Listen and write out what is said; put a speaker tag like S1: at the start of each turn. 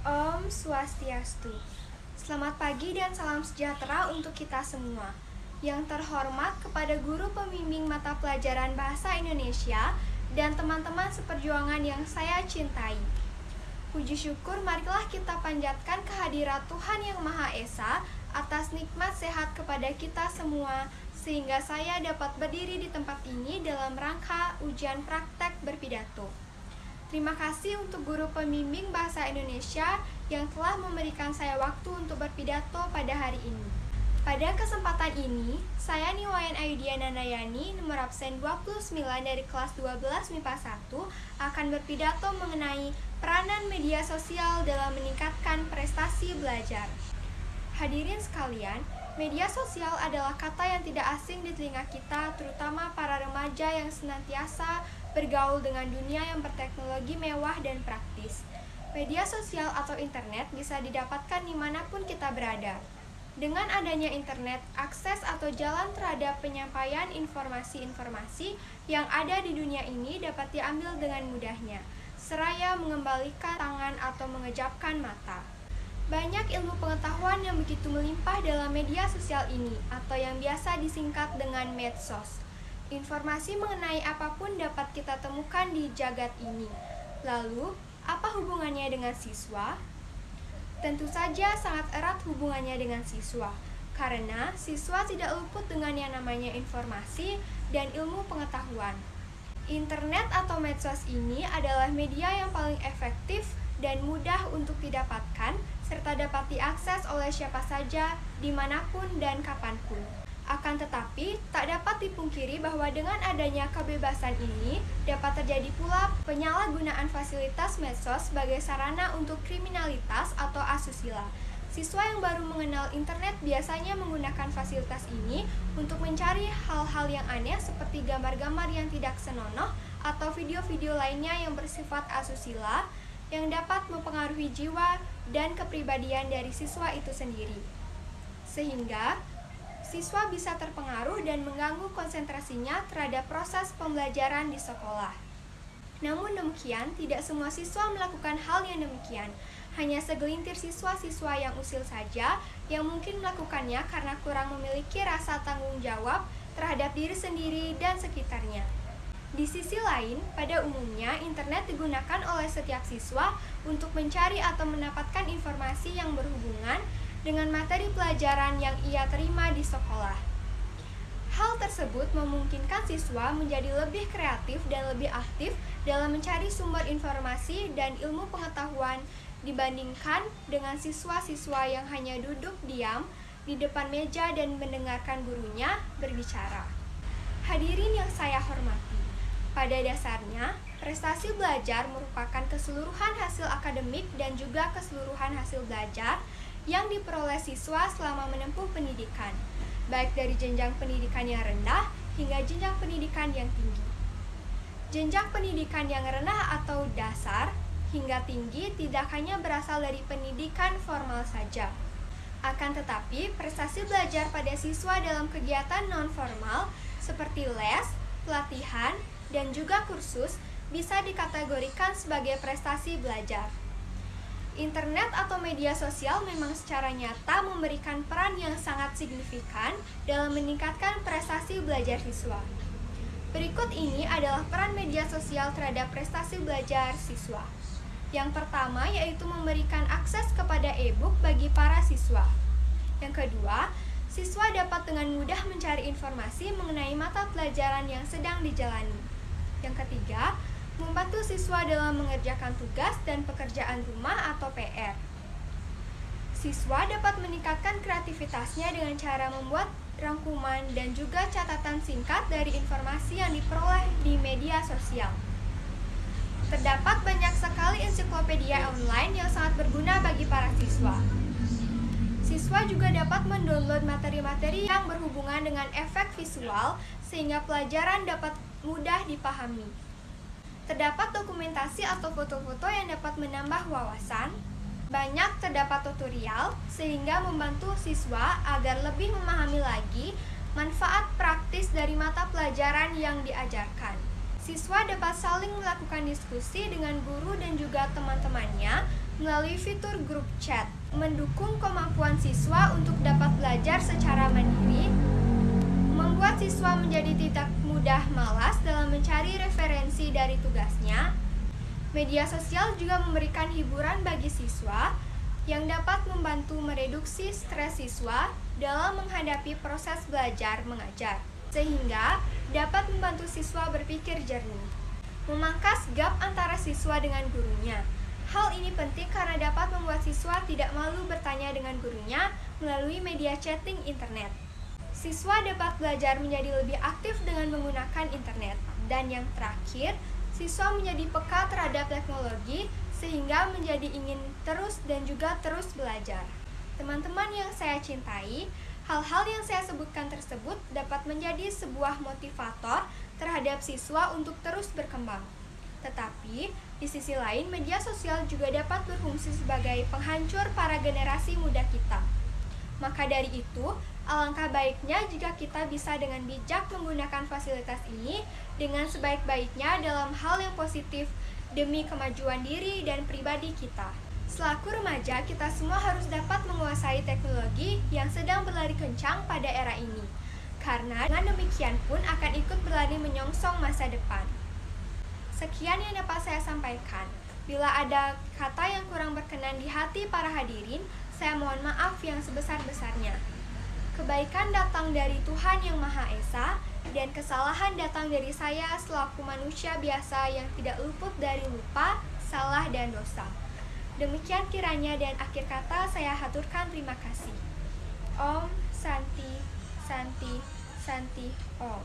S1: Om Swastiastu. Selamat pagi dan salam sejahtera untuk kita semua. Yang terhormat kepada guru pembimbing mata pelajaran Bahasa Indonesia dan teman-teman seperjuangan yang saya cintai. Puji syukur marilah kita panjatkan kehadirat Tuhan Yang Maha Esa atas nikmat sehat kepada kita semua, sehingga saya dapat berdiri di tempat ini dalam rangka ujian praktek berpidato. Terima kasih untuk guru pembimbing Bahasa Indonesia yang telah memberikan saya waktu untuk berpidato pada hari ini. Pada kesempatan ini, saya Niwayan Ayudiana Nandayani, nomor absen 29 dari kelas 12 MIPA 1, akan berpidato mengenai peranan media sosial dalam meningkatkan prestasi belajar. Hadirin sekalian, media sosial adalah kata yang tidak asing di telinga kita, terutama para remaja yang senantiasa bergaul dengan dunia yang berteknologi mewah dan praktis. Media sosial atau internet bisa didapatkan dimanapun kita berada. Dengan adanya internet, akses atau jalan terhadap penyampaian informasi-informasi yang ada di dunia ini dapat diambil dengan mudahnya, seraya mengembalikan tangan atau mengejapkan mata. Banyak ilmu pengetahuan yang begitu melimpah dalam media sosial ini, atau yang biasa disingkat dengan medsos. Informasi mengenai apapun dapat kita temukan di jagat ini. Lalu, apa hubungannya dengan siswa? Tentu saja sangat erat hubungannya dengan siswa, karena siswa tidak luput dengan yang namanya informasi dan ilmu pengetahuan. Internet atau medsos ini adalah media yang paling efektif dan mudah untuk didapatkan, serta dapat diakses oleh siapa saja, dimanapun dan kapanpun. Akan tetapi, tak dapat dipungkiri bahwa dengan adanya kebebasan ini, dapat terjadi pula penyalahgunaan fasilitas medsos sebagai sarana untuk kriminalitas atau asusila. Siswa yang baru mengenal internet biasanya menggunakan fasilitas ini untuk mencari hal-hal yang aneh seperti gambar-gambar yang tidak senonoh atau video-video lainnya yang bersifat asusila yang dapat mempengaruhi jiwa dan kepribadian dari siswa itu sendiri. Sehingga siswa bisa terpengaruh dan mengganggu konsentrasinya terhadap proses pembelajaran di sekolah. Namun demikian, tidak semua siswa melakukan hal yang demikian. Hanya segelintir siswa-siswa yang usil saja yang mungkin melakukannya karena kurang memiliki rasa tanggung jawab terhadap diri sendiri dan sekitarnya. Di sisi lain, pada umumnya internet digunakan oleh setiap siswa untuk mencari atau mendapatkan informasi yang berhubungan dengan materi pelajaran yang ia terima di sekolah. Hal tersebut memungkinkan siswa menjadi lebih kreatif dan lebih aktif dalam mencari sumber informasi dan ilmu pengetahuan dibandingkan dengan siswa-siswa yang hanya duduk diam di depan meja dan mendengarkan gurunya berbicara. Hadirin yang saya hormati, pada dasarnya, prestasi belajar merupakan keseluruhan hasil akademik dan juga keseluruhan hasil belajar yang diperoleh siswa selama menempuh pendidikan, baik dari jenjang pendidikan yang rendah hingga jenjang pendidikan yang tinggi. Jenjang pendidikan yang rendah atau dasar hingga tinggi tidak hanya berasal dari pendidikan formal saja. Akan tetapi, prestasi belajar pada siswa dalam kegiatan non-formal seperti les, pelatihan, dan juga kursus bisa dikategorikan sebagai prestasi belajar. Internet atau media sosial memang secara nyata memberikan peran yang sangat signifikan dalam meningkatkan prestasi belajar siswa. Berikut ini adalah peran media sosial terhadap prestasi belajar siswa. Yang pertama yaitu memberikan akses kepada e-book bagi para siswa. Yang kedua, siswa dapat dengan mudah mencari informasi mengenai mata pelajaran yang sedang dijalani. Yang ketiga, membantu siswa dalam mengerjakan tugas dan pekerjaan rumah atau PR. Siswa dapat meningkatkan kreativitasnya dengan cara membuat rangkuman dan juga catatan singkat dari informasi yang diperoleh di media sosial. Terdapat banyak sekali ensiklopedia online yang sangat berguna bagi para siswa. Siswa juga dapat mendownload materi-materi yang berhubungan dengan efek visual sehingga pelajaran dapat mudah dipahami. Terdapat dokumentasi atau foto-foto yang dapat menambah wawasan. Banyak terdapat tutorial sehingga membantu siswa agar lebih memahami lagi manfaat praktis dari mata pelajaran yang diajarkan. Siswa dapat saling melakukan diskusi dengan guru dan juga teman-temannya melalui fitur grup chat, mendukung kemampuan siswa untuk dapat belajar secara mandiri, membuat siswa menjadi tidak mudah malas dalam mencari referensi dari tugasnya. Media sosial juga memberikan hiburan bagi siswa yang dapat membantu mereduksi stres siswa dalam menghadapi proses belajar mengajar, sehingga dapat membantu siswa berpikir jernih, memangkas gap antara siswa dengan gurunya. Hal ini penting karena dapat membuat siswa tidak malu bertanya dengan gurunya melalui media chatting internet. Siswa dapat belajar menjadi lebih aktif dengan menggunakan internet. Dan yang terakhir, siswa menjadi peka terhadap teknologi sehingga menjadi ingin terus dan juga terus belajar. Teman-teman yang saya cintai, hal-hal yang saya sebutkan tersebut dapat menjadi sebuah motivator terhadap siswa untuk terus berkembang. Tetapi, di sisi lain, media sosial juga dapat berfungsi sebagai penghancur para generasi muda kita. Maka dari itu, alangkah baiknya jika kita bisa dengan bijak menggunakan fasilitas ini dengan sebaik-baiknya dalam hal yang positif demi kemajuan diri dan pribadi kita. Selaku remaja, kita semua harus dapat menguasai teknologi yang sedang berlari kencang pada era ini. Karena dengan demikian pun akan ikut berlari menyongsong masa depan. Sekian yang dapat saya sampaikan. Bila ada kata yang kurang berkenan di hati para hadirin, saya mohon maaf yang sebesar-besarnya. Kebaikan datang dari Tuhan Yang Maha Esa, dan kesalahan datang dari saya selaku manusia biasa yang tidak luput dari lupa, salah, dan dosa. Demikian kiranya, dan akhir kata saya haturkan terima kasih. Om Santi Santi Santi Om.